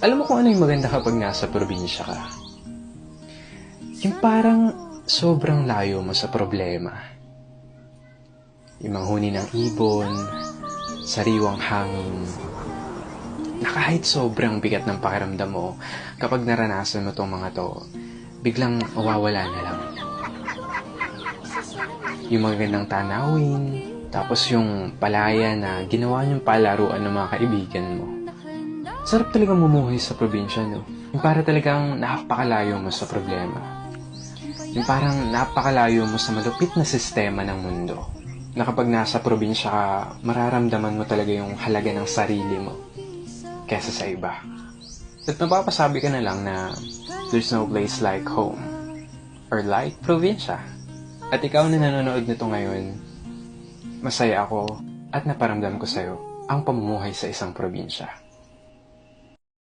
Alam mo kung ano yung maganda kapag nasa probinsya ka? Yung parang sobrang layo mo sa problema. Yung manghuni ng ibon, sariwang hangin, na kahit sobrang bigat ng pakiramdam mo, kapag naranasan mo tong mga to, biglang mawawala na lang. Yung magandang tanawin, tapos yung palaya na ginawa niyong palaruan ng mga kaibigan mo. Sarap talagang mumuhay sa probinsya, no? Yung para talagang napakalayo mo sa problema. Yung parang napakalayo mo sa malupit na sistema ng mundo. Na kapag nasa probinsya ka, mararamdaman mo talaga yung halaga ng sarili mo kesa sa iba. At mapapasabi ka na lang na there's no place like home or like probinsya. At ikaw na nanonood nito ngayon, masaya ako at naparamdam ko sa'yo ang pamumuhay sa isang probinsya.